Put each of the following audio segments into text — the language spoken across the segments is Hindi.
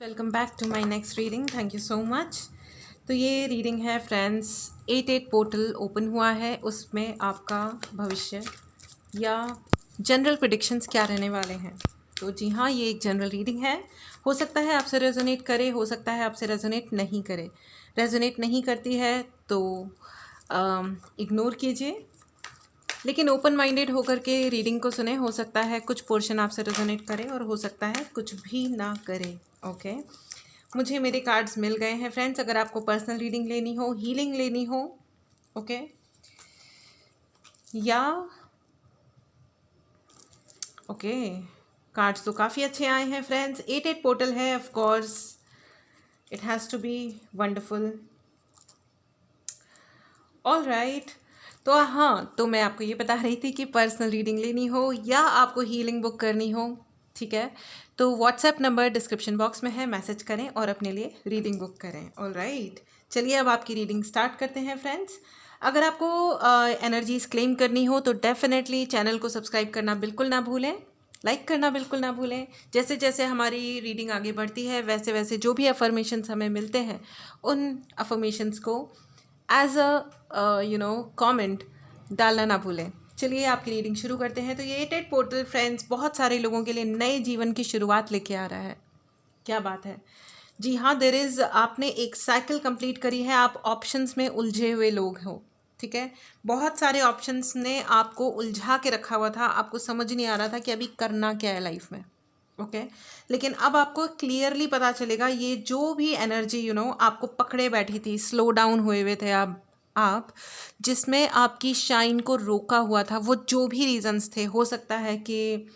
Welcome back to my next reading. Thank you so much. तो ये रीडिंग है फ्रेंड्स, 88 पोर्टल ओपन हुआ है, उसमें आपका भविष्य या जनरल प्रेडिक्शंस क्या रहने वाले हैं। तो जी हाँ, ये एक जनरल रीडिंग है। हो सकता है आपसे रेजोनेट करे, हो सकता है आपसे रेजोनेट नहीं करे। रेजोनेट नहीं करती है तो इग्नोर कीजिए, लेकिन ओपन माइंडेड होकर के रीडिंग को सुने। हो सकता है कुछ पोर्शन आपसे रेजोनेट करे और हो सकता है कुछ भी ना करे। ओके, मुझे मेरे कार्ड्स मिल गए हैं फ्रेंड्स। अगर आपको पर्सनल रीडिंग लेनी हो, हीलिंग लेनी हो, ओके, या ओके, कार्ड्स तो काफ़ी अच्छे आए हैं फ्रेंड्स। 88 पोर्टल है, of course it has to be wonderful. All right, तो हाँ, तो मैं आपको ये बता रही थी कि पर्सनल रीडिंग लेनी हो या आपको हीलिंग बुक करनी हो, ठीक है, तो व्हाट्सएप नंबर डिस्क्रिप्शन बॉक्स में है, मैसेज करें और अपने लिए रीडिंग बुक करें। ऑल राइट, चलिए अब आपकी रीडिंग स्टार्ट करते हैं फ्रेंड्स। अगर आपको एनर्जीज क्लेम करनी हो तो डेफिनेटली चैनल को सब्सक्राइब करना बिल्कुल ना भूलें, लाइक करना बिल्कुल ना भूलें। जैसे जैसे हमारी रीडिंग आगे बढ़ती है वैसे वैसे जो भी अफर्मेशंस हमें मिलते हैं उन अफर्मेशंस को एज अ कमेंट डालना ना भूलें। चलिए आपकी रीडिंग शुरू करते हैं। तो ये 88 पोर्टल फ्रेंड्स बहुत सारे लोगों के लिए नए जीवन की शुरुआत लेके आ रहा है। क्या बात है, जी हाँ, देयर इज़, आपने एक साइकिल कंप्लीट करी है। आप ऑप्शंस में उलझे हुए लोग हो, ठीक है। बहुत सारे ऑप्शंस ने आपको उलझा के रखा हुआ था, आपको समझ नहीं आ रहा था कि अभी करना क्या है लाइफ में, ओके, लेकिन अब आपको क्लियरली पता चलेगा। ये जो भी एनर्जी आपको पकड़े बैठी थी, स्लो डाउन हुए हुए थे आप जिसमें आपकी शाइन को रोका हुआ था, वो जो भी रीजंस थे, हो सकता है कि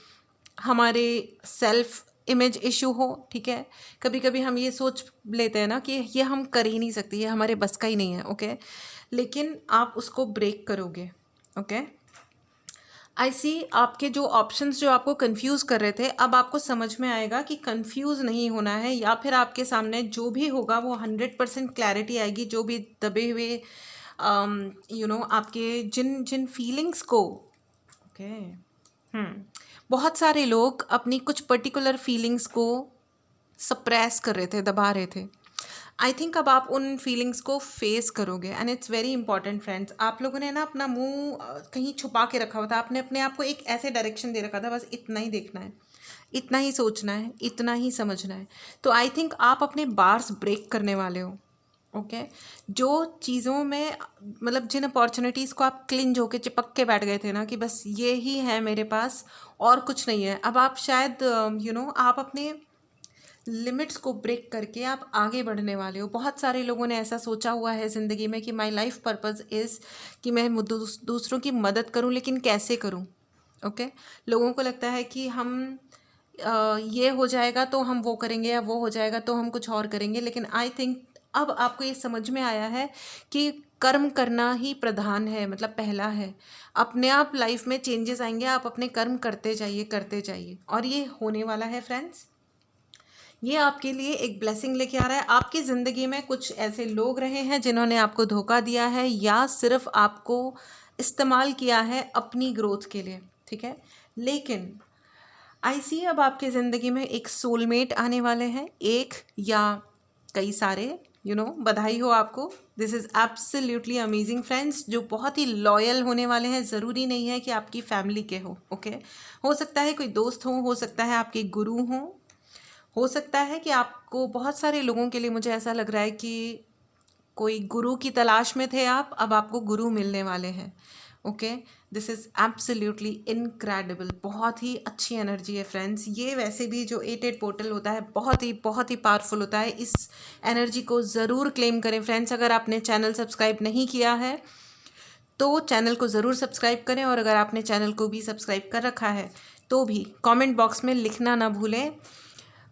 हमारे सेल्फ इमेज इशू हो, ठीक है। कभी कभी हम ये सोच लेते हैं ना कि ये हम कर ही नहीं सकते, ये हमारे बस का ही नहीं है, ओके, लेकिन आप उसको ब्रेक करोगे, ओके। आई सी, आपके जो ऑप्शंस जो आपको कंफ्यूज कर रहे थे, अब आपको समझ में आएगा कि कंफ्यूज नहीं होना है, या फिर आपके सामने जो भी होगा वो 100% क्लैरिटी आएगी। जो भी दबे हुए आपके जिन जिन फीलिंग्स को, ओके, बहुत सारे लोग अपनी कुछ पर्टिकुलर फीलिंग्स को सप्रेस कर रहे थे, दबा रहे थे। आई थिंक अब आप उन फीलिंग्स को फेस करोगे and it's very important friends. आप लोगों ने ना अपना मुंह कहीं छुपा के रखा हुआ था, आपने अपने आप को एक ऐसे डायरेक्शन दे रखा था, बस इतना ही देखना है, इतना ही सोचना है, इतना ही समझना है। तो आई थिंक आप अपने बार्स ब्रेक करने वाले हो, ओके। जो चीज़ों में, मतलब जिन अपॉर्चुनिटीज़ को आप क्लिंज होके चिपक के बैठ गए थे ना कि बस ये ही है मेरे पास और कुछ नहीं है, अब आप शायद आप अपने लिमिट्स को ब्रेक करके आप आगे बढ़ने वाले हो। बहुत सारे लोगों ने ऐसा सोचा हुआ है ज़िंदगी में कि माय लाइफ पर्पस इज़ कि मैं दूसरों की मदद करूं, लेकिन कैसे करूं, ओके। लोगों को लगता है कि हम ये हो जाएगा तो हम वो करेंगे, या वो हो जाएगा तो हम कुछ और करेंगे, लेकिन आई थिंक अब आपको ये समझ में आया है कि कर्म करना ही प्रधान है, मतलब पहला है। अपने आप लाइफ में चेंजेस आएंगे, आप अपने कर्म करते जाइए और ये होने वाला है फ्रेंड्स। ये आपके लिए एक ब्लेसिंग लेके आ रहा है। आपकी ज़िंदगी में कुछ ऐसे लोग रहे हैं जिन्होंने आपको धोखा दिया है या सिर्फ आपको इस्तेमाल किया है अपनी ग्रोथ के लिए, ठीक है, लेकिन आई सी अब आपकी ज़िंदगी में एक सोलमेट आने वाले हैं, एक या कई सारे, बधाई हो आपको। This is absolutely amazing friends, जो बहुत ही लॉयल होने वाले हैं। ज़रूरी नहीं है कि आपकी फैमिली के ओके, हो सकता है कोई दोस्त हो सकता है आपके गुरु हो सकता है कि आपको, बहुत सारे लोगों के लिए मुझे ऐसा लग रहा है कि कोई गुरु की तलाश में थे आप, अब आपको गुरु मिलने वाले हैं, okay. This is absolutely incredible, बहुत ही अच्छी एनर्जी है फ्रेंड्स। ये वैसे भी जो 88 पोर्टल होता है बहुत ही पावरफुल होता है। इस एनर्जी को ज़रूर क्लेम करें फ्रेंड्स। अगर आपने चैनल सब्सक्राइब नहीं किया है तो चैनल को ज़रूर सब्सक्राइब करें, और अगर आपने चैनल को भी सब्सक्राइब कर रखा है तो भी कमेंट बॉक्स में लिखना ना भूलें,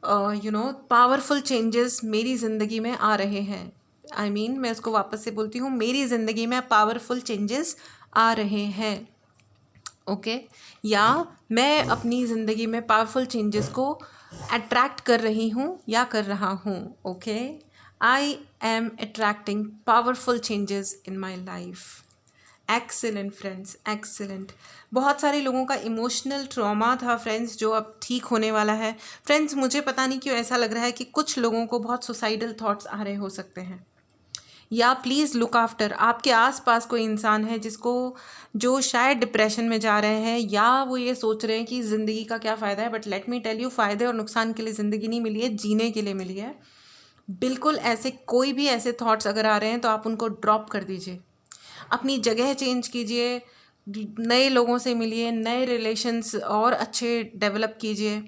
पावरफुल चेंजेस मेरी ज़िंदगी में आ रहे हैं। मैं उसको वापस से बोलती हूँ, मेरी ज़िंदगी में पावरफुल चेंजेस आ रहे हैं, ओके। या मैं अपनी ज़िंदगी में पावरफुल चेंजेस को अट्रैक्ट कर रही हूँ या कर रहा हूँ, okay. I am attracting powerful changes in my life. Excellent friends, excellent. बहुत सारे लोगों का इमोशनल ट्रॉमा था फ्रेंड्स, जो अब ठीक होने वाला है। फ्रेंड्स, मुझे पता नहीं क्यों ऐसा लग रहा है कि कुछ लोगों को बहुत सुसाइडल थॉट्स आ रहे हो सकते हैं, या प्लीज़ लुक आफ्टर। आपके आसपास कोई इंसान है जिसको, जो शायद डिप्रेशन में जा रहे हैं, या वो ये सोच रहे हैं कि ज़िंदगी का क्या फ़ायदा है। But let me tell you, फ़ायदे और नुकसान के लिए ज़िंदगी नहीं मिली है, जीने के लिए मिली है। बिल्कुल ऐसे कोई भी ऐसे थॉट्स अगर आ रहे हैं तो आप उनको ड्रॉप कर दीजिए, अपनी जगह चेंज कीजिए, नए लोगों से मिलिए, नए रिलेशंस और अच्छे डेवलप कीजिए,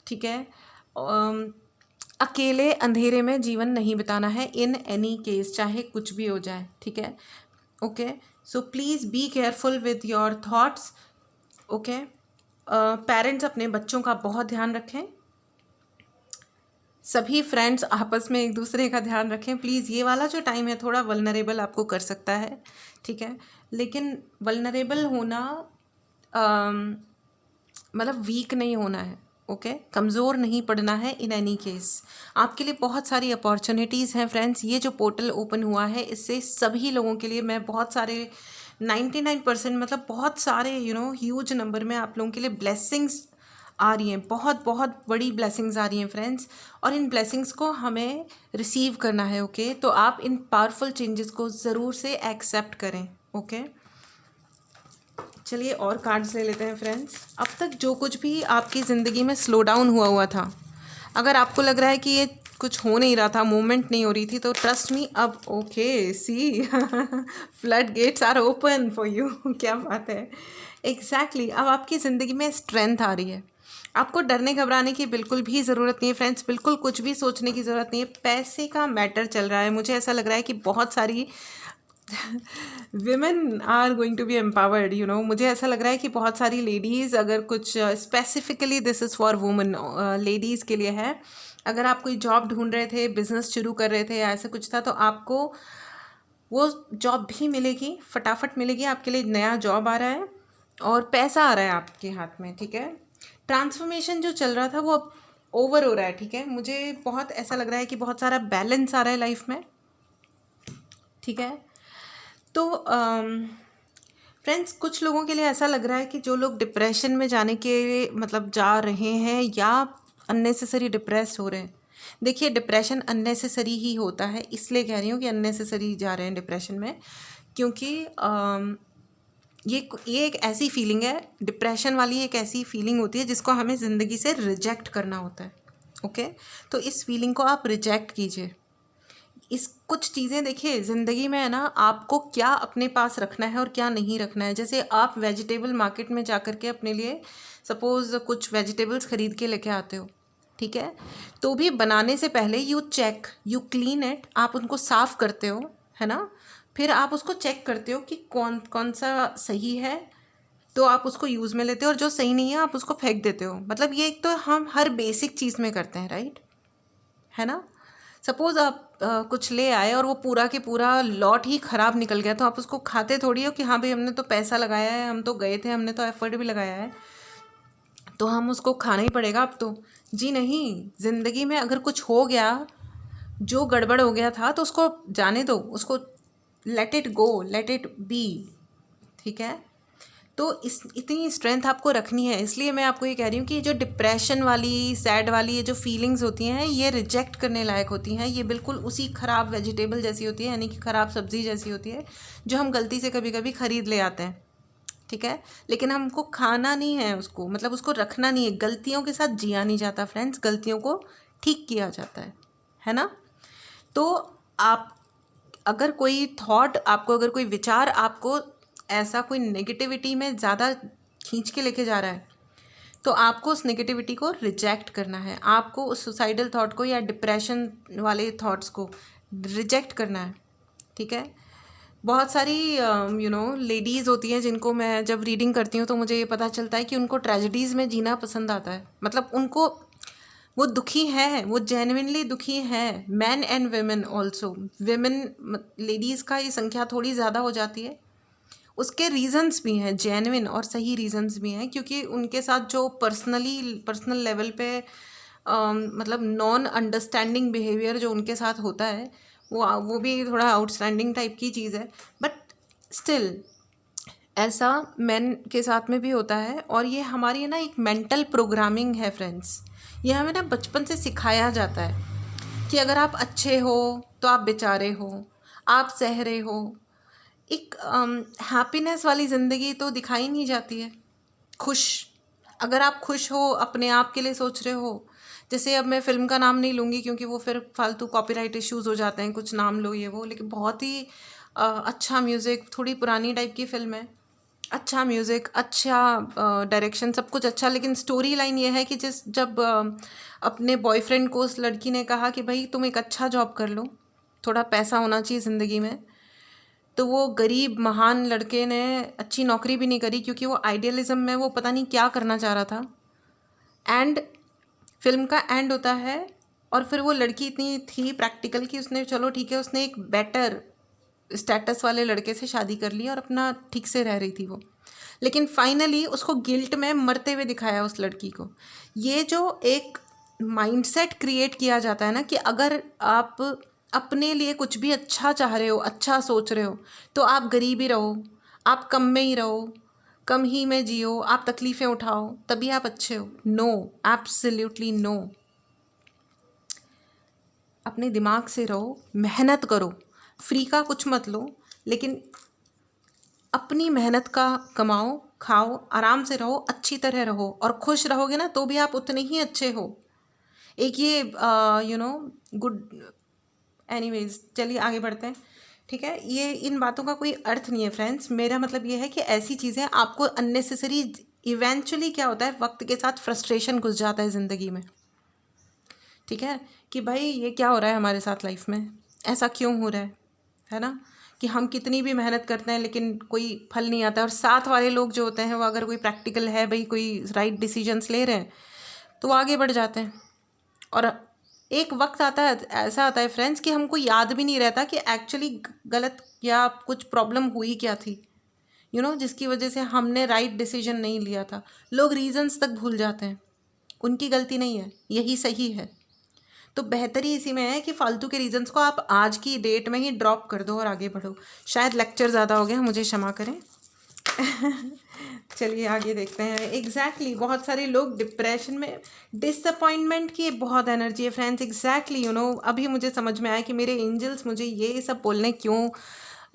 ठीक है। अकेले अंधेरे में जीवन नहीं बिताना है इन एनी केस, चाहे कुछ भी हो जाए, ठीक है। Okay, so please be careful with your thoughts. Okay, parents अपने बच्चों का बहुत ध्यान रखें, सभी फ्रेंड्स आपस में एक दूसरे का ध्यान रखें प्लीज़। ये वाला जो टाइम है थोड़ा वल्नरेबल आपको कर सकता है, ठीक है, लेकिन वल्नरेबल होना मतलब वीक नहीं होना है, ओके, कमज़ोर नहीं पड़ना है इन एनी केस। आपके लिए बहुत सारी अपॉर्चुनिटीज़ हैं फ्रेंड्स। ये जो पोर्टल ओपन हुआ है, इससे सभी लोगों के लिए, मैं बहुत सारे 99% मतलब बहुत सारे ह्यूज नंबर में आप लोगों के लिए ब्लेसिंग्स आ रही हैं, बहुत बहुत बड़ी ब्लेसिंग्स आ रही हैं फ्रेंड्स, और इन ब्लेसिंग्स को हमें रिसीव करना है, ओके। तो आप इन पावरफुल चेंजेस को ज़रूर से एक्सेप्ट करें, ओके। चलिए और कार्ड्स ले लेते हैं फ्रेंड्स। अब तक जो कुछ भी आपकी ज़िंदगी में स्लो डाउन हुआ था, अगर आपको लग रहा है कि ये कुछ हो नहीं रहा था, मूवमेंट नहीं हो रही थी, तो ट्रस्ट मी अब okay, see flood gates are open for you. क्या बात है, एग्जैक्टली अब आपकी ज़िंदगी में स्ट्रेंथ आ रही है। आपको डरने घबराने की बिल्कुल भी ज़रूरत नहीं है फ्रेंड्स, बिल्कुल कुछ भी सोचने की ज़रूरत नहीं है। पैसे का मैटर चल रहा है, मुझे ऐसा लग रहा है कि बहुत सारी women are going to be empowered, मुझे ऐसा लग रहा है कि बहुत सारी लेडीज़, अगर कुछ specifically this is for women, ladies के लिए है। अगर आप कोई जॉब ढूंढ रहे थे, बिजनेस शुरू कर रहे थे या ऐसा कुछ था, तो आपको वो जॉब भी मिलेगी, फटाफट मिलेगी। आपके लिए नया जॉब आ रहा है और पैसा आ रहा है आपके हाथ में, ठीक है। ट्रांसफॉर्मेशन जो चल रहा था वो अब ओवर हो रहा है, ठीक है। मुझे बहुत ऐसा लग रहा है कि बहुत सारा बैलेंस आ रहा है लाइफ में, ठीक है। तो फ्रेंड्स, कुछ लोगों के लिए ऐसा लग रहा है कि जो लोग डिप्रेशन में जाने के मतलब जा रहे हैं या अननेसेसरी डिप्रेस हो रहे हैं, देखिए डिप्रेशन अननेसेसरी ही होता है, इसलिए कह रही हूँ कि अननेसेसरी जा रहे हैं डिप्रेशन में, क्योंकि ये एक ऐसी फीलिंग है, डिप्रेशन वाली एक ऐसी फीलिंग होती है जिसको हमें ज़िंदगी से रिजेक्ट करना होता है, ओके। तो इस फीलिंग को आप रिजेक्ट कीजिए। इस कुछ चीज़ें देखिए ज़िंदगी में है ना, आपको क्या अपने पास रखना है और क्या नहीं रखना है। जैसे आप वेजिटेबल मार्केट में जा कर के अपने लिए सपोज़ कुछ वेजिटेबल्स ख़रीद के लेके आते हो, ठीक है, तो भी बनाने से पहले you check, you clean it, आप उनको साफ़ करते हो, है ना। फिर आप उसको चेक करते हो कि कौन कौन सा सही है, तो आप उसको यूज़ में लेते हो, और जो सही नहीं है आप उसको फेंक देते हो। मतलब ये एक तो हम हर बेसिक चीज़ में करते हैं, राइट, है ना। सपोज़ आप कुछ ले आए और वो पूरा के पूरा लॉट ही ख़राब निकल गया, तो आप उसको खाते थोड़ी हो कि हाँ भाई हमने तो पैसा लगाया है, हम तो गए थे, हमने तो एफर्ट भी लगाया है, तो हम उसको खाना ही पड़ेगा अब तो। जी नहीं, ज़िंदगी में अगर कुछ हो गया, जो गड़बड़ हो गया था, तो उसको जाने दो, उसको let it go, let it be, ठीक है। तो इतनी स्ट्रेंथ आपको रखनी है, इसलिए मैं आपको ये कह रही हूँ कि जो डिप्रेशन वाली, सैड वाली ये जो फीलिंग्स होती हैं, ये रिजेक्ट करने लायक होती हैं। ये बिल्कुल उसी ख़राब वेजिटेबल जैसी होती है, यानी कि ख़राब सब्ज़ी जैसी होती है, जो हम गलती से कभी कभी ख़रीद ले आते हैं, ठीक है, लेकिन हमको खाना नहीं है उसको, मतलब उसको रखना नहीं है। गलतियों के साथ जिया नहीं जाता फ्रेंड्स, गलतियों को ठीक किया जाता है ना। तो आप अगर कोई थॉट आपको, अगर कोई विचार आपको ऐसा कोई नेगेटिविटी में ज़्यादा खींच के लेके जा रहा है, तो आपको उस नेगेटिविटी को रिजेक्ट करना है, आपको उस सुसाइडल थॉट को या डिप्रेशन वाले थॉट्स को रिजेक्ट करना है, ठीक है। बहुत सारी लेडीज़ होती हैं जिनको मैं जब रीडिंग करती हूँ तो मुझे ये पता चलता है कि उनको ट्रेजेडीज़ में जीना पसंद आता है। मतलब उनको, वो दुखी है, वो जेन्युइनली दुखी है, man and women also. Women ladies का ये संख्या थोड़ी ज़्यादा हो जाती है, उसके रीज़न्स भी हैं, जेन्युइन और सही रीज़न्स भी हैं, क्योंकि उनके साथ जो पर्सनल लेवल पे मतलब नॉन अंडरस्टैंडिंग बिहेवियर जो उनके साथ होता है, वो भी थोड़ा आउटस्टैंडिंग टाइप की चीज़ है। बट स्टिल ऐसा मेन के साथ में भी होता है, और ये हमारी ना एक मेंटल प्रोग्रामिंग है फ्रेंड्स। ये हमें ना बचपन से सिखाया जाता है कि अगर आप अच्छे हो तो आप बेचारे हो, आप सह रहे हो। एक हैप्पीनेस वाली ज़िंदगी तो दिखाई नहीं जाती है। खुश, अगर आप खुश हो, अपने आप के लिए सोच रहे हो, जैसे अब मैं फ़िल्म का नाम नहीं लूँगी क्योंकि वो फिर फालतू कॉपीराइट इश्यूज़ हो जाते हैं, कुछ नाम लो ये वो, लेकिन बहुत ही अच्छा म्यूज़िक, थोड़ी पुरानी टाइप की फ़िल्म है, अच्छा म्यूज़िक, अच्छा डायरेक्शन, सब कुछ अच्छा, लेकिन स्टोरी लाइन ये है कि जब अपने बॉयफ्रेंड को उस लड़की ने कहा कि भाई तुम एक अच्छा जॉब कर लो, थोड़ा पैसा होना चाहिए ज़िंदगी में, तो वो गरीब महान लड़के ने अच्छी नौकरी भी नहीं करी क्योंकि वो आइडियलिज्म में वो पता नहीं क्या करना चाह रहा था। एंड फिल्म का एंड होता है, और फिर वो लड़की इतनी थी प्रैक्टिकल कि उसने, चलो ठीक है, उसने एक बेटर स्टेटस वाले लड़के से शादी कर ली और अपना ठीक से रह रही थी वो, लेकिन फाइनली उसको गिल्ट में मरते हुए दिखाया उस लड़की को। ये जो एक माइंडसेट क्रिएट किया जाता है ना कि अगर आप अपने लिए कुछ भी अच्छा चाह रहे हो, अच्छा सोच रहे हो, तो आप गरीब ही रहो, आप कम में ही रहो, कम ही में जियो, आप तकलीफ़ें उठाओ, तभी आप अच्छे हो। No, absolutely no. अपने दिमाग से रहो, मेहनत करो, फ्री का कुछ मत लो, लेकिन अपनी मेहनत का कमाओ, खाओ, आराम से रहो, अच्छी तरह रहो, और खुश रहोगे ना तो भी आप उतने ही अच्छे हो। एक ये गुड, एनीवेज, चलिए आगे बढ़ते हैं। ठीक है, ये इन बातों का कोई अर्थ नहीं है फ्रेंड्स। मेरा मतलब ये है कि ऐसी चीज़ें आपको अननेसेसरी, इवेंचुअली क्या होता है, वक्त के साथ फ्रस्ट्रेशन घुस जाता है ज़िंदगी में। ठीक है, कि भाई ये क्या हो रहा है हमारे साथ लाइफ में, ऐसा क्यों हो रहा है ना, कि हम कितनी भी मेहनत करते हैं लेकिन कोई फल नहीं आता। और साथ वाले लोग जो होते हैं वो अगर कोई प्रैक्टिकल है, भाई कोई राइट डिसीजंस ले रहे हैं, तो वो आगे बढ़ जाते हैं। और एक वक्त आता है, ऐसा आता है फ्रेंड्स, कि हमको याद भी नहीं रहता कि एक्चुअली गलत या कुछ प्रॉब्लम हुई क्या थी, जिसकी वजह से हमने राइट डिसीजन नहीं लिया था। लोग रीजंस तक भूल जाते हैं, उनकी गलती नहीं है, यही सही है। तो बेहतरी इसी में है कि फालतू के रीजंस को आप आज की डेट में ही ड्रॉप कर दो और आगे बढ़ो। शायद लेक्चर ज़्यादा हो गया, मुझे क्षमा करें। चलिए आगे देखते हैं। एग्जैक्टली, बहुत सारे लोग डिप्रेशन में, डिसअपॉइंटमेंट की बहुत एनर्जी है फ्रेंड्स। एग्जैक्टली, अभी मुझे समझ में आया कि मेरे एंजल्स मुझे ये सब बोलने क्यों,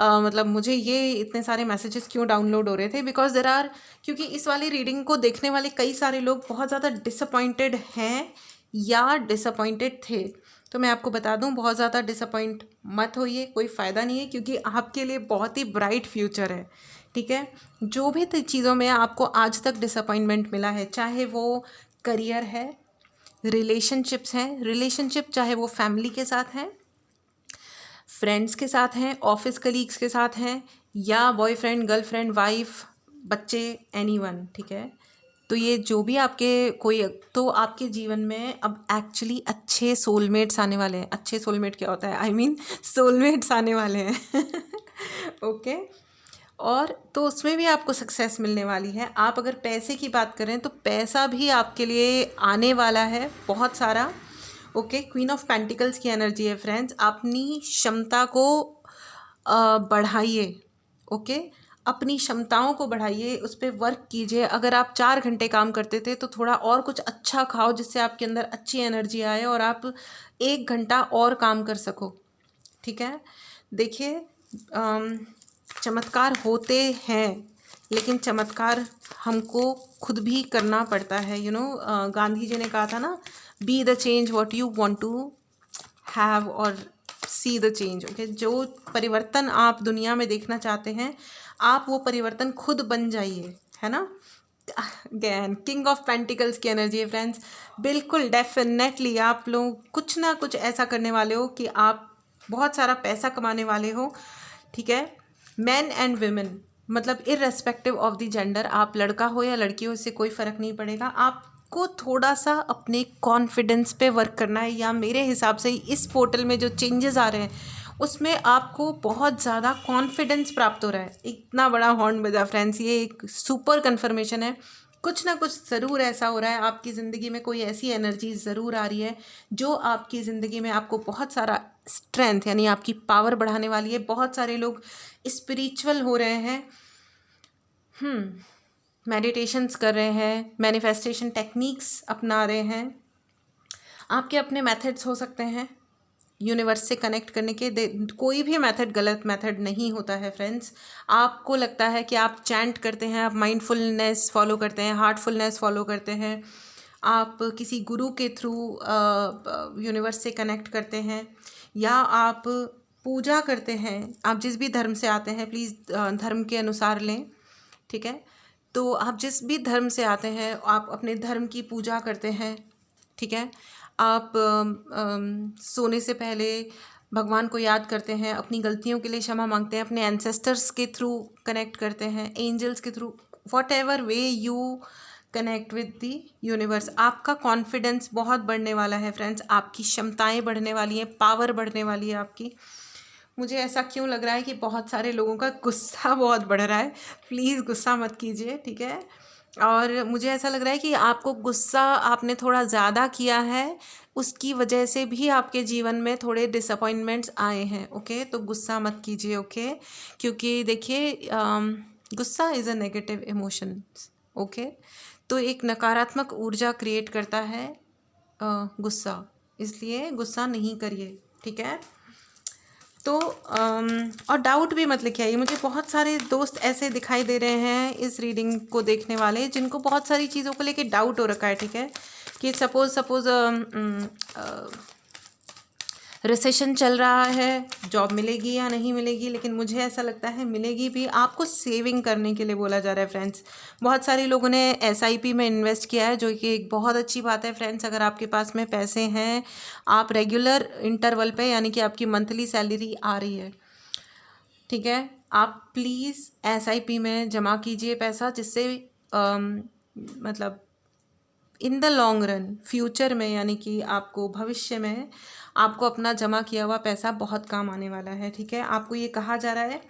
मतलब मुझे ये इतने सारे मैसेजेस क्यों डाउनलोड हो रहे थे, बिकॉज देर आर, क्योंकि इस वाली रीडिंग को देखने वाले कई सारे लोग बहुत ज़्यादा डिसअपॉइंटेड हैं या डिसअपॉइंटेड थे। तो मैं आपको बता दूं, बहुत ज़्यादा डिसअपॉइंट मत होइए, कोई फ़ायदा नहीं है, क्योंकि आपके लिए बहुत ही ब्राइट फ्यूचर है। ठीक है, जो भी चीज़ों में आपको आज तक डिसअपॉइंटमेंट मिला है, चाहे वो करियर है, रिलेशनशिप्स हैं, रिलेशनशिप चाहे वो फैमिली के साथ हैं, फ्रेंड्स के साथ हैं, ऑफिस कलीग्स के साथ हैं, या बॉयफ्रेंड, गर्लफ्रेंड, वाइफ, बच्चे, एनीवन। ठीक है, तो ये जो भी आपके कोई, तो आपके जीवन में अब एक्चुअली अच्छे सोलमेट्स आने वाले हैं। अच्छे सोलमेट क्या होता है, आई मीन सोलमेट्स आने वाले हैं। ओके, और तो उसमें भी आपको सक्सेस मिलने वाली है। आप अगर पैसे की बात करें तो पैसा भी आपके लिए आने वाला है बहुत सारा। ओके, क्वीन ऑफ पेंटिकल्स की एनर्जी है फ्रेंड्स। अपनी क्षमता को बढ़ाइए। ओके, अपनी क्षमताओं को बढ़ाइए, उस पर वर्क कीजिए। अगर आप 4 घंटे काम करते थे तो थोड़ा और कुछ अच्छा खाओ जिससे आपके अंदर अच्छी एनर्जी आए और आप 1 घंटा और काम कर सको। ठीक है, देखिए, चमत्कार होते हैं, लेकिन चमत्कार हमको खुद भी करना पड़ता है। गांधी जी ने कहा था ना, be the change what you want to have और सी द चेंज। ओके, जो परिवर्तन आप दुनिया में देखना चाहते हैं, आप वो परिवर्तन खुद बन जाइए, है ना। अगेन किंग ऑफ पेंटिकल्स की एनर्जी है फ्रेंड्स। बिल्कुल डेफिनेटली आप लोग कुछ ना कुछ ऐसा करने वाले हो कि आप बहुत सारा पैसा कमाने वाले हो। ठीक है, मैन एंड वुमेन, मतलब इररेस्पेक्टिव ऑफ द जेंडर, आप लड़का हो या लड़की हो, इससे कोई फ़र्क नहीं पड़ेगा। आपको थोड़ा सा अपने कॉन्फिडेंस पे वर्क करना है, या मेरे हिसाब से इस पोर्टल में जो चेंजेस आ रहे हैं उसमें आपको बहुत ज़्यादा कॉन्फिडेंस प्राप्त हो रहा है। इतना बड़ा हॉर्न बजा फ्रेंड्स, ये एक सुपर कन्फर्मेशन है। कुछ ना कुछ ज़रूर ऐसा हो रहा है आपकी ज़िंदगी में, कोई ऐसी एनर्जी ज़रूर आ रही है जो आपकी ज़िंदगी में आपको बहुत सारा स्ट्रेंथ, यानी आपकी पावर बढ़ाने वाली है। बहुत सारे लोग स्पिरिचुअल हो रहे हैं, मेडिटेशंस कर रहे हैं, मैनिफेस्टेशन टेक्निक्स अपना रहे हैं। आपके अपने मेथड्स हो सकते हैं यूनिवर्स से कनेक्ट करने के। कोई भी मेथड गलत मेथड नहीं होता है फ्रेंड्स। आपको लगता है कि आप चैंट करते हैं, आप माइंडफुलनेस फॉलो करते हैं, हार्टफुलनेस फॉलो करते हैं, आप किसी गुरु के थ्रू यूनिवर्स से कनेक्ट करते हैं, या आप पूजा करते हैं, आप जिस भी धर्म से आते हैं प्लीज़ धर्म के अनुसार लें, ठीक है। तो आप जिस भी धर्म से आते हैं आप अपने धर्म की पूजा करते हैं, ठीक है। आप सोने से पहले भगवान को याद करते हैं, अपनी गलतियों के लिए क्षमा मांगते हैं, अपने एंसेस्टर्स के थ्रू कनेक्ट करते हैं, एंजल्स के through, what ever way you connect with the universe. आपका कॉन्फिडेंस बहुत बढ़ने वाला है फ्रेंड्स, आपकी क्षमताएं बढ़ने वाली हैं, पावर बढ़ने वाली है आपकी। मुझे ऐसा क्यों लग रहा है कि बहुत सारे लोगों का गुस्सा बहुत बढ़ रहा है, प्लीज़ गुस्सा मत कीजिए, ठीक है। और मुझे ऐसा लग रहा है कि आपको गुस्सा आपने थोड़ा ज़्यादा किया है, उसकी वजह से भी आपके जीवन में थोड़े डिसअपॉइंटमेंट्स आए हैं, ओके। तो गुस्सा मत कीजिए, ओके। क्योंकि देखिए गुस्सा is a negative emotion, okay. तो एक नकारात्मक ऊर्जा क्रिएट करता है गुस्सा, इसलिए गुस्सा नहीं करिए, ठीक है। तो और डाउट भी मत लिखिए आइए। मुझे बहुत सारे दोस्त ऐसे दिखाई दे रहे हैं इस रीडिंग को देखने वाले जिनको बहुत सारी चीज़ों को लेके डाउट हो रखा है, ठीक है। कि सपोज़ रिसेशन चल रहा है, जॉब मिलेगी या नहीं मिलेगी, लेकिन मुझे ऐसा लगता है मिलेगी भी। आपको सेविंग करने के लिए बोला जा रहा है फ्रेंड्स। बहुत सारे लोगों ने एसआईपी में इन्वेस्ट किया है, जो कि एक बहुत अच्छी बात है फ्रेंड्स। अगर आपके पास में पैसे हैं, आप रेगुलर इंटरवल पे, यानी कि आपकी मंथली सैलरी आ रही है, ठीक है, आप प्लीज़ एसआईपी में जमा कीजिए पैसा, जिससे मतलब in the long run future में, यानी कि आपको भविष्य में आपको अपना जमा किया हुआ पैसा बहुत काम आने वाला है, ठीक है। आपको ये कहा जा रहा है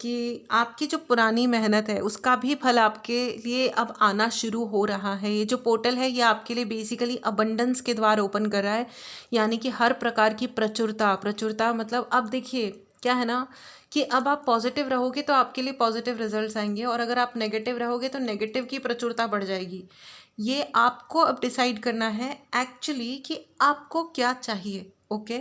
कि आपकी जो पुरानी मेहनत है उसका भी फल आपके लिए अब आना शुरू हो रहा है। ये जो पोर्टल है ये आपके लिए बेसिकली अबंडेंस के द्वार ओपन कर रहा है, यानी कि हर प्रकार की प्रचुरता मतलब अब देखिए क्या है ना कि अब आप पॉजिटिव रहोगे तो आपके लिए पॉजिटिव रिजल्ट्स आएंगे, और अगर आप नेगेटिव रहोगे तो नेगेटिव की प्रचुरता बढ़ जाएगी। ये आपको अब डिसाइड करना है एक्चुअली कि आपको क्या चाहिए, ओके।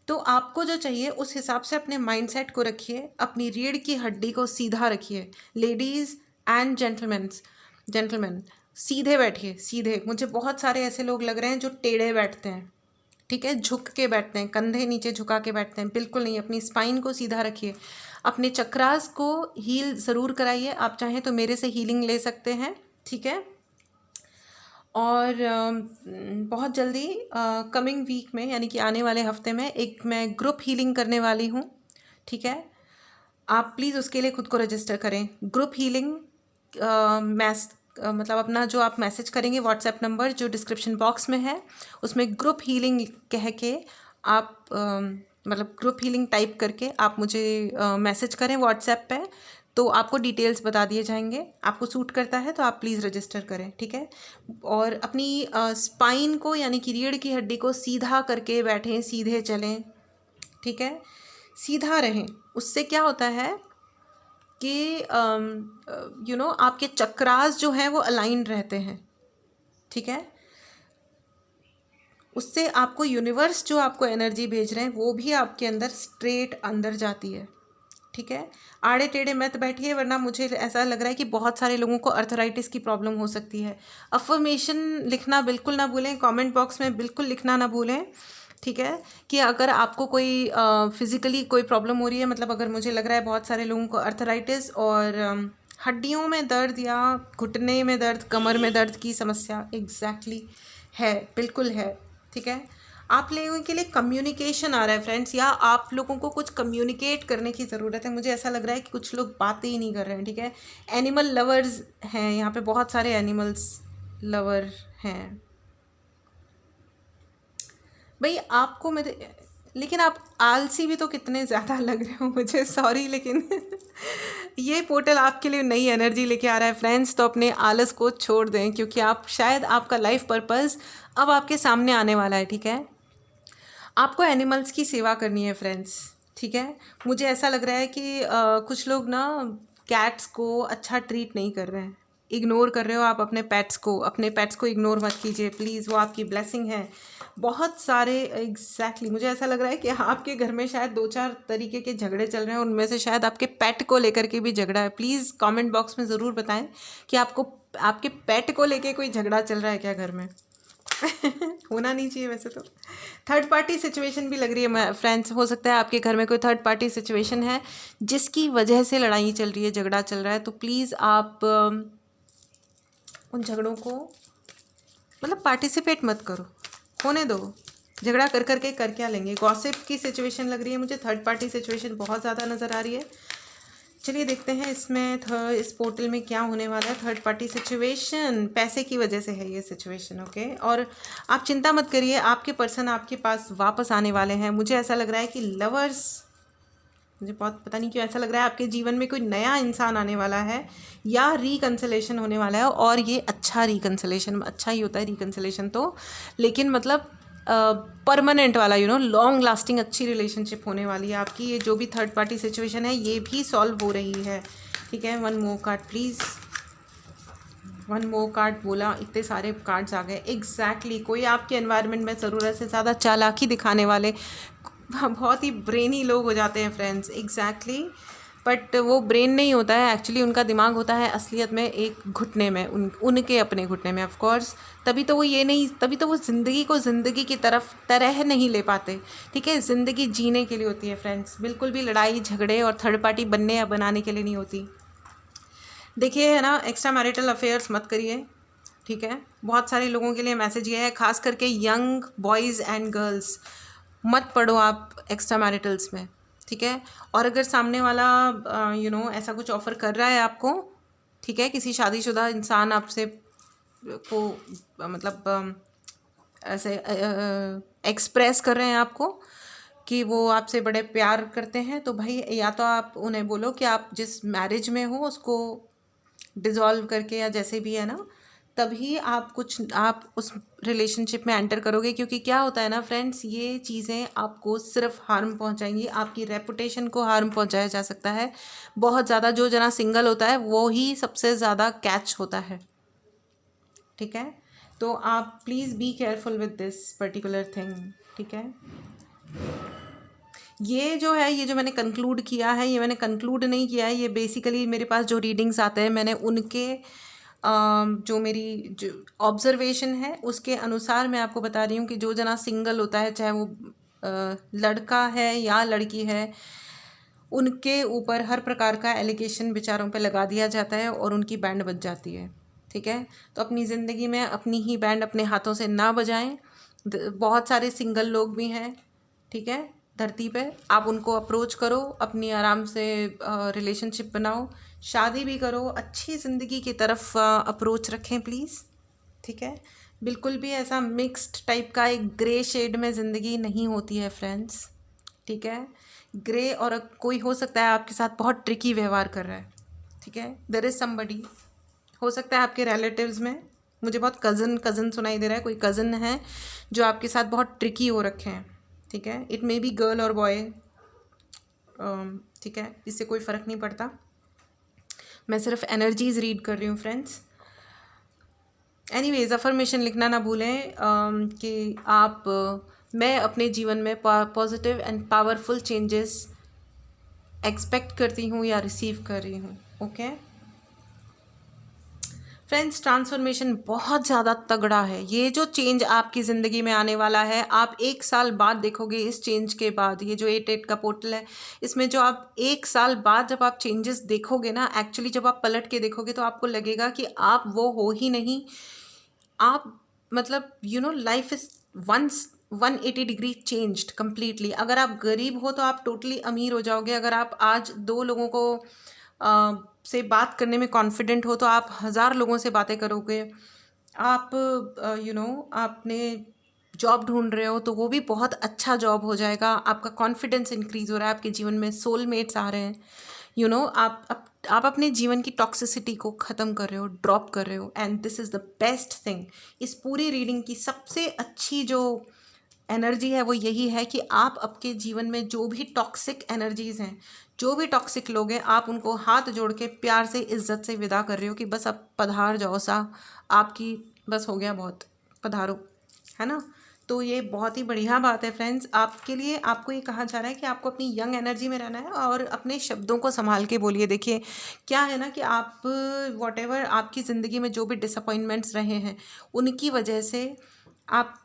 तो आपको जो चाहिए उस हिसाब से अपने माइंडसेट को रखिए, अपनी रीढ़ की हड्डी को सीधा रखिए। लेडीज़ एंड जेंटलमैन सीधे बैठिए, सीधे। मुझे बहुत सारे ऐसे लोग लग रहे हैं जो टेढ़े बैठते हैं, ठीक है, झुक के बैठते हैं, कंधे नीचे झुका के बैठते हैं, बिल्कुल नहीं। अपनी स्पाइन को सीधा रखिए, अपने चक्रास को हील ज़रूर कराइए। आप चाहें तो मेरे से हीलिंग ले सकते हैं, ठीक है। और बहुत जल्दी कमिंग वीक में, यानी कि आने वाले हफ्ते में, एक मैं ग्रुप हीलिंग करने वाली हूँ, ठीक है। आप प्लीज़ उसके लिए खुद को रजिस्टर करें। ग्रुप हीलिंग मतलब अपना जो आप मैसेज करेंगे व्हाट्सएप नंबर जो डिस्क्रिप्शन बॉक्स में है, उसमें ग्रुप हीलिंग कह के आप मतलब ग्रुप हीलिंग टाइप करके आप मुझे मैसेज करें व्हाट्सएप पे, तो आपको डिटेल्स बता दिए जाएंगे। आपको सूट करता है तो आप प्लीज़ रजिस्टर करें, ठीक है। और अपनी स्पाइन को, यानी कि रीढ़ की हड्डी को सीधा करके बैठें, सीधे चलें, ठीक है, सीधा रहें। उससे क्या होता है कि आपके चक्रास जो हैं वो अलाइन रहते हैं, ठीक है। उससे आपको यूनिवर्स जो आपको एनर्जी भेज रहे हैं वो भी आपके अंदर स्ट्रेट अंदर जाती है, ठीक है। आड़े टेढ़े मत बैठिए, वरना मुझे ऐसा लग रहा है कि बहुत सारे लोगों को अर्थराइटिस की प्रॉब्लम हो सकती है। अफर्मेशन लिखना बिल्कुल ना भूलें, कमेंट बॉक्स में बिल्कुल लिखना ना भूलें, ठीक है। कि अगर आपको कोई फिज़िकली कोई प्रॉब्लम हो रही है, मतलब अगर मुझे लग रहा है बहुत सारे लोगों को अर्थराइटिस और हड्डियों में दर्द या घुटने में दर्द, कमर में दर्द की समस्या एग्जैक्टली है, बिल्कुल है, ठीक है। आप लोगों के लिए कम्युनिकेशन आ रहा है फ्रेंड्स, या आप लोगों को कुछ कम्युनिकेट करने की ज़रूरत है। मुझे ऐसा लग रहा है कि कुछ लोग बातें ही नहीं कर रहे हैं, ठीक है। एनिमल लवर्स हैं यहाँ पे, बहुत सारे एनिमल्स लवर हैं भाई। आपको मेरे, लेकिन आप आलसी भी तो कितने ज़्यादा लग रहे हो मुझे, सॉरी, लेकिन ये पोर्टल आपके लिए नई एनर्जी लेके आ रहा है फ्रेंड्स। तो अपने आलस को छोड़ दें, क्योंकि आप शायद आपका लाइफ पर्पस अब आपके सामने आने वाला है, ठीक है। आपको एनिमल्स की सेवा करनी है फ्रेंड्स, ठीक है। मुझे ऐसा लग रहा है कि कुछ लोग ना कैट्स को अच्छा ट्रीट नहीं कर रहे हैं, इग्नोर कर रहे हो आप अपने पेट्स को इग्नोर मत कीजिए प्लीज़, वो आपकी ब्लेसिंग है। बहुत सारे एग्जैक्टली मुझे ऐसा लग रहा है कि आपके घर में शायद 2-4 तरीके के झगड़े चल रहे हैं, उनमें से शायद आपके पेट को लेकर के भी झगड़ा है। प्लीज़ कमेंट बॉक्स में ज़रूर बताएं कि आपको आपके पेट को लेके कोई झगड़ा चल रहा है क्या घर में। होना नहीं चाहिए वैसे तो। थर्ड पार्टी सिचुएशन भी लग रही है फ्रेंड्स, हो सकता है आपके घर में कोई थर्ड पार्टी सिचुएशन है जिसकी वजह से लड़ाई चल रही है, झगड़ा चल रहा है। तो प्लीज़ आप उन झगड़ों को मतलब पार्टिसिपेट मत करो, होने दो। झगड़ा कर करके कर क्या लेंगे। गॉसिप की सिचुएशन लग रही है मुझे, थर्ड पार्टी सिचुएशन बहुत ज़्यादा नज़र आ रही है। चलिए देखते हैं इसमें इस पोर्टल में क्या होने वाला है। थर्ड पार्टी सिचुएशन पैसे की वजह से है ये सिचुएशन, ओके। और आप चिंता मत करिए, आपके पर्सन आपके पास वापस आने वाले हैं। मुझे ऐसा लग रहा है कि लवर्स, मुझे बहुत पता नहीं क्यों ऐसा लग रहा है आपके जीवन में कोई नया इंसान आने वाला है या रिकन्सिलेशन होने वाला है। और ये अच्छा रिकन्सिलेशन, अच्छा ही होता है रिकन्सिलेशन तो, लेकिन मतलब परमानेंट वाला, लॉन्ग लास्टिंग अच्छी रिलेशनशिप होने वाली है आपकी। ये जो भी थर्ड पार्टी सिचुएशन है ये भी सॉल्व हो रही है, ठीक है। 1 मोर कार्ड प्लीज़, 1 मोर कार्ड बोला, इतने सारे कार्ड्स आ गए। एग्जैक्टली कोई आपके एनवायरनमेंट में ज़रूरत से ज़्यादा चालाकी दिखाने वाले बहुत ही ब्रेनी लोग हो जाते हैं फ्रेंड्स, एग्जैक्टली। बट वो ब्रेन नहीं होता है एक्चुअली, उनका दिमाग होता है असलियत में एक घुटने में, उनके अपने घुटने में ऑफ कोर्स। तभी तो वो ज़िंदगी को ज़िंदगी की तरह नहीं ले पाते, ठीक है। ज़िंदगी जीने के लिए होती है फ्रेंड्स, बिल्कुल भी लड़ाई झगड़े और थर्ड पार्टी बनने या बनाने के लिए नहीं होती। देखिए है ना, एक्स्ट्रा मैरिटल अफेयर्स मत करिए, ठीक है। बहुत सारे लोगों के लिए मैसेज ये है, खास करके यंग बॉयज़ एंड गर्ल्स, मत पढ़ो आप एक्स्ट्रा मैरिटल्स में, ठीक है। और अगर सामने वाला ऐसा कुछ ऑफ़र कर रहा है आपको, ठीक है, किसी शादीशुदा इंसान आपसे को मतलब ऐसे एक्सप्रेस कर रहे हैं आपको कि वो आपसे बड़े प्यार करते हैं, तो भाई या तो आप उन्हें बोलो कि आप जिस मैरिज में हो उसको डिज़ोल्व करके या जैसे भी है ना, तभी आप उस रिलेशनशिप में एंटर करोगे। क्योंकि क्या होता है ना फ्रेंड्स, ये चीज़ें आपको सिर्फ हार्म पहुंचाएंगी, आपकी रेपुटेशन को हार्म पहुंचाया जा सकता है बहुत ज़्यादा। जो जना सिंगल होता है वो ही सबसे ज़्यादा कैच होता है, ठीक है। तो आप please be careful with this particular thing, ठीक है। ये जो मैंने कंक्लूड किया है, ये मैंने कंक्लूड नहीं किया है, ये बेसिकली मेरे पास जो रीडिंग्स आते हैं मैंने उनके जो मेरी जो ऑब्जर्वेशन है उसके अनुसार मैं आपको बता रही हूँ कि जो जना सिंगल होता है, चाहे वो लड़का है या लड़की है, उनके ऊपर हर प्रकार का एलिगेशन बेचारों पे लगा दिया जाता है और उनकी बैंड बज जाती है, ठीक है। तो अपनी ज़िंदगी में अपनी ही बैंड अपने हाथों से ना बजाएं। बहुत सारे सिंगल लोग भी हैं, ठीक है, धरती पे। आप उनको अप्रोच करो, अपनी आराम से रिलेशनशिप बनाओ, शादी भी करो, अच्छी ज़िंदगी की तरफ अप्रोच रखें प्लीज़, ठीक है। बिल्कुल भी ऐसा मिक्स्ड टाइप का एक ग्रे शेड में ज़िंदगी नहीं होती है फ्रेंड्स, ठीक है। ग्रे और कोई हो सकता है आपके साथ बहुत ट्रिकी व्यवहार कर रहा है, ठीक है। देयर इज़ समबडी, हो सकता है आपके रिलेटिव्स में, मुझे बहुत कज़न सुनाई दे रहा है, कोई कज़न है जो आपके साथ बहुत ट्रिकी हो रखे हैं, ठीक है। इट मे बी गर्ल और बॉय, ठीक है, इससे कोई फ़र्क नहीं पड़ता। मैं सिर्फ एनर्जीज़ रीड कर रही हूँ फ्रेंड्स। एनीवेज, अफर्मेशन लिखना ना भूलें कि मैं अपने जीवन में positive and powerful changes expect करती हूँ या रिसीव कर रही हूँ, ओके फ्रेंड्स। ट्रांसफॉर्मेशन बहुत ज़्यादा तगड़ा है। ये जो चेंज आपकी ज़िंदगी में आने वाला है, आप 1 साल बाद देखोगे इस चेंज के बाद। ये जो 8 का पोर्टल है, इसमें जो आप 1 साल बाद जब आप चेंजेस देखोगे ना, एक्चुअली जब आप पलट के देखोगे तो आपको लगेगा कि आप वो हो ही नहीं। आप मतलब life is 180 degree changed completely. अगर आप गरीब हो तो आप टोटली अमीर हो जाओगे। अगर आप आज 2 लोगों को से बात करने में कॉन्फिडेंट हो तो आप 1000 लोगों से बातें करोगे। आप आपने जॉब ढूंढ रहे हो तो वो भी बहुत अच्छा जॉब हो जाएगा। आपका कॉन्फिडेंस इंक्रीज़ हो रहा है, आपके जीवन में सोलमेट्स आ रहे हैं। आप अपने जीवन की टॉक्सिसिटी को ख़त्म कर रहे हो, ड्रॉप कर रहे हो, and this is the best thing. इस पूरी रीडिंग की सबसे अच्छी जो एनर्जी है वो यही है कि आप आपके जीवन में जो भी टॉक्सिक एनर्जीज हैं, जो भी टॉक्सिक लोग हैं, आप उनको हाथ जोड़ के प्यार से इज्जत से विदा कर रहे हो कि बस अब पधार जाओ सा, आपकी बस हो गया बहुत, पधारो, है ना। तो ये बहुत ही बढ़िया बात है फ्रेंड्स आपके लिए। आपको ये कहा जा रहा है कि आपको अपनी यंग एनर्जी में रहना है और अपने शब्दों को संभाल के बोलिए। देखिए क्या है ना कि आप वॉट एवर आपकी ज़िंदगी में जो भी डिसअपॉइंटमेंट्स रहे हैं उनकी वजह से आप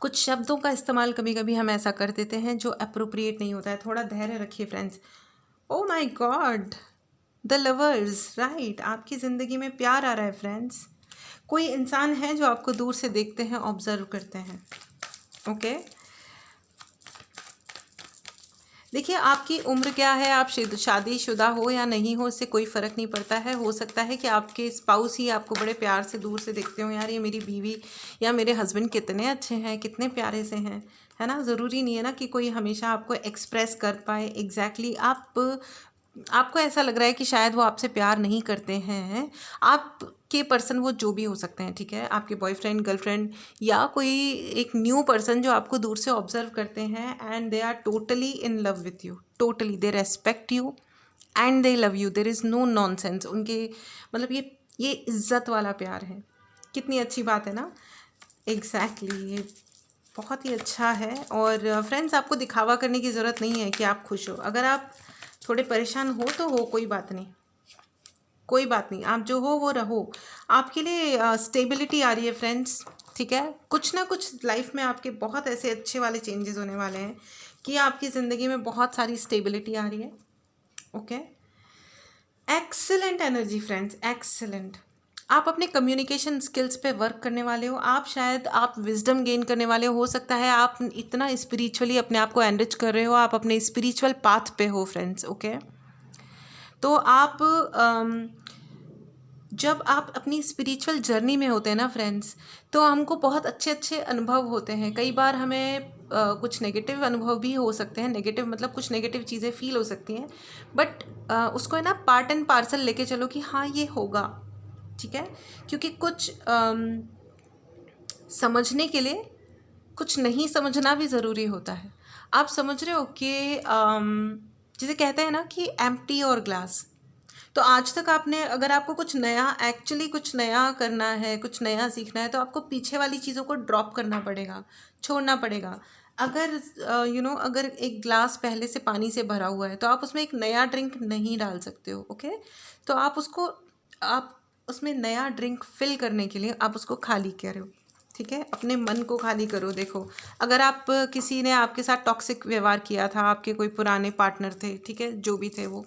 कुछ शब्दों का इस्तेमाल कभी कभी हम ऐसा कर देते हैं जो अप्रोप्रिएट नहीं होता है। थोड़ा धैर्य रखिए friends. Oh my God, the lovers, right, आपकी ज़िंदगी में प्यार आ रहा है फ्रेंड्स। कोई इंसान है जो आपको दूर से देखते हैं, ऑब्जर्व करते हैं। ओके देखिए आपकी उम्र क्या है, आप शादीशुदा हो या नहीं हो, इससे कोई फ़र्क नहीं पड़ता है। हो सकता है कि आपके स्पाउस ही आपको बड़े प्यार से दूर से देखते हो, यार ये मेरी बीवी या मेरे हस्बैंड कितने अच्छे हैं, कितने प्यारे से हैं, है ना। ज़रूरी नहीं है ना कि कोई हमेशा आपको एक्सप्रेस कर पाए एग्जैक्टली आपको ऐसा लग रहा है कि शायद वो आपसे प्यार नहीं करते हैं। आपके पर्सन वो जो भी हो सकते हैं, ठीक है, आपके बॉयफ्रेंड, गर्लफ्रेंड या कोई एक न्यू पर्सन जो आपको दूर से ऑब्जर्व करते हैं and they are totally in love with you, totally they respect you and they love you, there is no nonsense. उनके मतलब ये इज्जत वाला प्यार है। कितनी अच्छी बात है ना। एग्जैक्टली ये बहुत ही अच्छा है। और फ्रेंड्स आपको दिखावा करने की ज़रूरत नहीं है कि आप खुश हो। अगर आप थोड़े परेशान हो तो हो, कोई बात नहीं, कोई बात नहीं, आप जो हो वो रहो। आपके लिए स्टेबिलिटी आ रही है फ्रेंड्स, ठीक है। कुछ ना कुछ लाइफ में आपके बहुत ऐसे अच्छे वाले चेंजेस होने वाले हैं कि आपकी ज़िंदगी में बहुत सारी स्टेबिलिटी आ रही है। Okay excellent energy friends, excellent. आप अपने कम्युनिकेशन स्किल्स पे वर्क करने वाले हो। आप विजडम गेन करने वाले हो सकता है आप इतना स्पिरिचुअली अपने आप को एनरिच कर रहे हो, आप अपने स्पिरिचुअल पाथ पे हो फ्रेंड्स। ओके तो आप जब आप अपनी स्पिरिचुअल जर्नी में होते हैं ना फ्रेंड्स, तो हमको बहुत अच्छे अच्छे अनुभव होते हैं। कई बार हमें कुछ नेगेटिव अनुभव भी हो सकते हैं, नेगेटिव मतलब कुछ नेगेटिव चीज़ें फील हो सकती हैं, बट उसको है ना पार्ट एंड पार्सल लेके चलो कि हाँ ये होगा, ठीक है। क्योंकि कुछ समझने के लिए कुछ नहीं समझना भी ज़रूरी होता है। आप समझ रहे हो कि जिसे कहते हैं ना कि एम्प्टी और ग्लास। तो आज तक आपने, अगर आपको कुछ नया एक्चुअली कुछ नया करना है, कुछ नया सीखना है, तो आपको पीछे वाली चीज़ों को ड्रॉप करना पड़ेगा, छोड़ना पड़ेगा। अगर अगर एक ग्लास पहले से पानी से भरा हुआ है तो आप उसमें एक नया ड्रिंक नहीं डाल सकते हो। ओके तो आप उसमें नया ड्रिंक फिल करने के लिए आप उसको खाली करो, ठीक है। अपने मन को खाली करो। देखो अगर आप किसी ने आपके साथ टॉक्सिक व्यवहार किया था, आपके कोई पुराने पार्टनर थे, ठीक है, जो भी थे वो,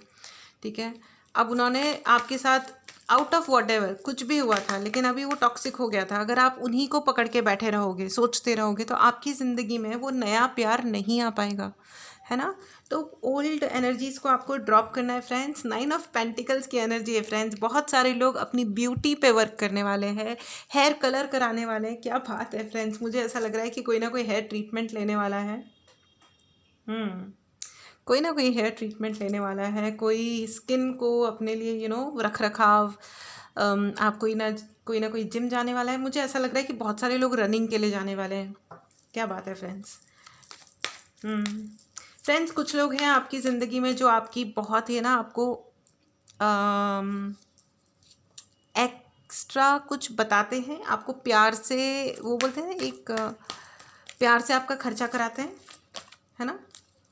ठीक है, अब उन्होंने आपके साथ आउट ऑफ वॉट एवर कुछ भी हुआ था, लेकिन अभी वो टॉक्सिक हो गया था। अगर आप उन्हीं को पकड़ के बैठे रहोगे, सोचते रहोगे, तो आपकी ज़िंदगी में वो नया प्यार नहीं आ पाएगा, है ना। तो ओल्ड एनर्जीज़ को आपको ड्रॉप करना है फ्रेंड्स। 9 ऑफ पेंटिकल्स की एनर्जी है फ्रेंड्स। बहुत सारे लोग अपनी ब्यूटी पे वर्क करने वाले हैं, हेयर कलर कराने वाले हैं। क्या बात है फ्रेंड्स, मुझे ऐसा लग रहा है कि कोई ना कोई हेयर ट्रीटमेंट लेने वाला है। कोई ना कोई हेयर ट्रीटमेंट लेने वाला है, कोई स्किन को अपने लिए रख रखाव, आप कोई ना कोई जिम जाने वाला है। मुझे ऐसा लग रहा है कि बहुत सारे लोग रनिंग के लिए जाने वाले हैं। क्या बात है फ्रेंड्स। फ्रेंड्स कुछ लोग हैं आपकी ज़िंदगी में जो आपकी बहुत ही ना आपको एक्स्ट्रा कुछ बताते हैं, आपको प्यार से, वो बोलते हैं एक प्यार से आपका खर्चा कराते हैं, है ना।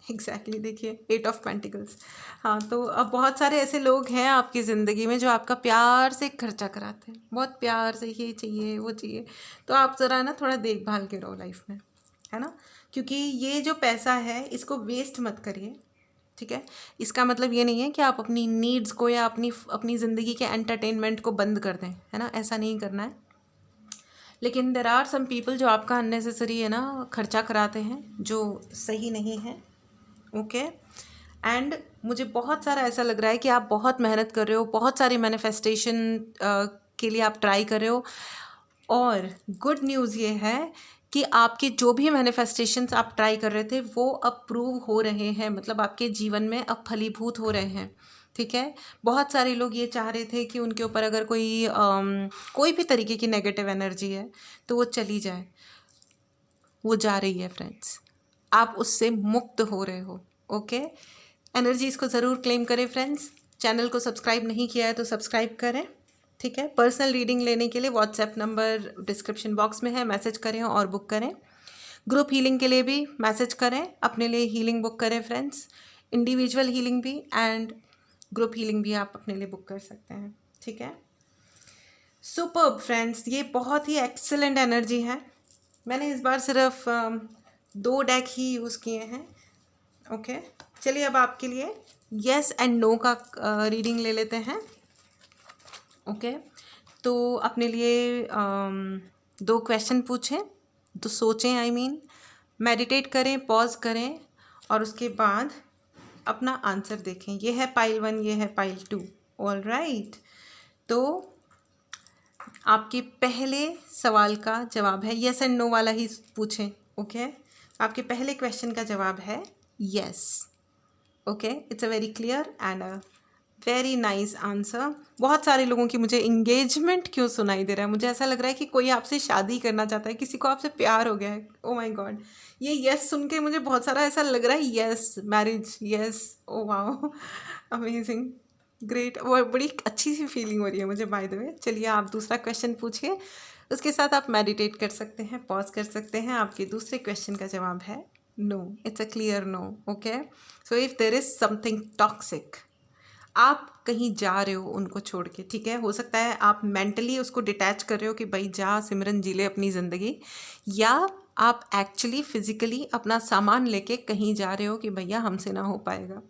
एग्जैक्टली देखिए 8 ऑफ पेंटिकल्स। हाँ तो अब बहुत सारे ऐसे लोग हैं आपकी ज़िंदगी में जो आपका प्यार से खर्चा कराते हैं, बहुत प्यार से, ये चाहिए वो चाहिए। तो आप ज़रा ना थोड़ा देखभाल के रहो लाइफ में, है ना, क्योंकि ये जो पैसा है इसको वेस्ट मत करिए, ठीक है। इसका मतलब ये नहीं है कि आप अपनी नीड्स को या अपनी ज़िंदगी के एंटरटेनमेंट को बंद कर दें, है ना, ऐसा नहीं करना है। लेकिन देर आर सम पीपल जो आपका अननेसेसरी है ना खर्चा कराते हैं, जो सही नहीं है। ओके एंड मुझे बहुत सारा ऐसा लग रहा है कि आप बहुत मेहनत कर रहे हो, बहुत सारी मैनिफेस्टेशन के लिए आप ट्राई कर रहे हो। और गुड न्यूज़ ये है कि आपके जो भी मैनिफेस्टेशंस आप ट्राई कर रहे थे वो अब प्रूव हो रहे हैं, मतलब आपके जीवन में अब फलीभूत हो रहे हैं, ठीक है। बहुत सारे लोग ये चाह रहे थे कि उनके ऊपर अगर कोई भी तरीके की नेगेटिव एनर्जी है तो वो चली जाए। वो जा रही है फ्रेंड्स, आप उससे मुक्त हो रहे हो। ओके, एनर्जीज़ को ज़रूर क्लेम करें फ्रेंड्स। चैनल को सब्सक्राइब नहीं किया है तो सब्सक्राइब करें, ठीक है। पर्सनल रीडिंग लेने के लिए व्हाट्सएप नंबर डिस्क्रिप्शन बॉक्स में है, मैसेज करें और बुक करें। ग्रुप हीलिंग के लिए भी मैसेज करें, अपने लिए हीलिंग बुक करें फ्रेंड्स। इंडिविजुअल हीलिंग भी एंड ग्रुप हीलिंग भी आप अपने लिए बुक कर सकते हैं, ठीक है। सुपर्ब फ्रेंड्स, ये बहुत ही एक्सेलेंट एनर्जी है। मैंने इस बार सिर्फ 2 डेक ही यूज़ किए हैं। ओके, चलिए अब आपके लिए येस एंड नो का रीडिंग ले लेते हैं। ओके, तो अपने लिए 2 क्वेश्चन पूछें, तो सोचें, आई मीन मेडिटेट करें, पॉज करें और उसके बाद अपना आंसर देखें। ये है पाइल 1, ये है पाइल 2। ऑल राइट, तो आपके पहले सवाल का जवाब है येस एंड नो वाला ही पूछें। ओके, आपके पहले क्वेश्चन का जवाब है yes. Okay, it's a very clear and a very nice answer. बहुत सारे लोगों की मुझे इंगेजमेंट क्यों सुनाई दे रहा है, मुझे ऐसा लग रहा है कि कोई आपसे शादी करना चाहता है, किसी को आपसे प्यार हो गया है। ओ माय गॉड, ये यस सुन के मुझे बहुत सारा ऐसा लग रहा है, yes marriage, yes, oh wow, amazing, great. वो बड़ी अच्छी सी फीलिंग हो रही है मुझे, बाय द वे। चलिए आप दूसरा क्वेश्चन पूछिए, उसके साथ आप मेडिटेट कर सकते हैं, पॉज कर सकते हैं। आपके दूसरे क्वेश्चन का जवाब है no, it's a clear no. Okay, so if there is something toxic, आप कहीं जा रहे हो उनको छोड़ के, ठीक है। हो सकता है आप मेंटली उसको डिटैच कर रहे हो कि भाई जा सिमरन जी ले अपनी ज़िंदगी, या आप एक्चुअली फिज़िकली अपना सामान लेके कहीं जा रहे हो कि भैया हमसे ना हो पाएगा।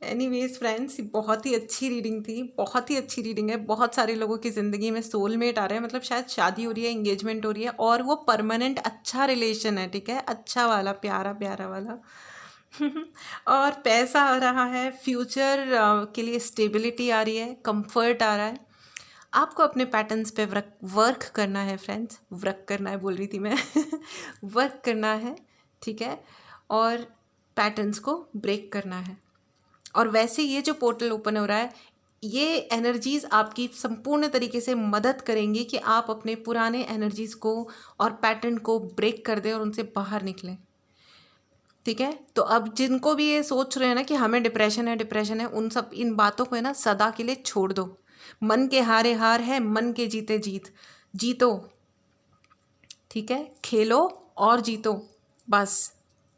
एनीवेज फ्रेंड्स, बहुत ही अच्छी रीडिंग थी, बहुत ही अच्छी रीडिंग है। बहुत सारे लोगों की ज़िंदगी में सोलमेट आ रहे हैं, मतलब शायद शादी हो रही है, इंगेजमेंट हो रही है और वो परमानेंट अच्छा रिलेशन है, ठीक है, अच्छा वाला, प्यारा प्यारा वाला। और पैसा आ रहा है, फ्यूचर के लिए स्टेबिलिटी आ रही है, कंफर्ट आ रहा है। आपको अपने पैटर्न्स पे वर्क करना है फ्रेंड्स, वर्क करना है बोल रही थी मैं वर्क करना है, ठीक है, और पैटर्न्स को ब्रेक करना है। और वैसे ये जो पोर्टल ओपन हो रहा है, ये एनर्जीज़ आपकी संपूर्ण तरीके से मदद करेंगी कि आप अपने पुराने एनर्जीज़ को और पैटर्न को ब्रेक कर दें और उनसे बाहर निकलें, ठीक है। तो अब जिनको भी ये सोच रहे हैं ना कि हमें डिप्रेशन है, डिप्रेशन है, उन सब इन बातों को है ना सदा के लिए छोड़ दो। मन के हारे हार है, मन के जीते जीत, जीतो, ठीक है, खेलो और जीतो, बस,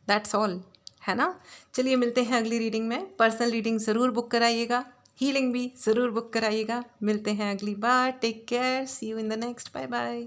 दैट्स ऑल, है ना। चलिए मिलते हैं अगली रीडिंग में। पर्सनल रीडिंग ज़रूर बुक कराइएगा, हीलिंग भी ज़रूर बुक कराइएगा। मिलते हैं अगली बार, take care, see you in the next, bye bye.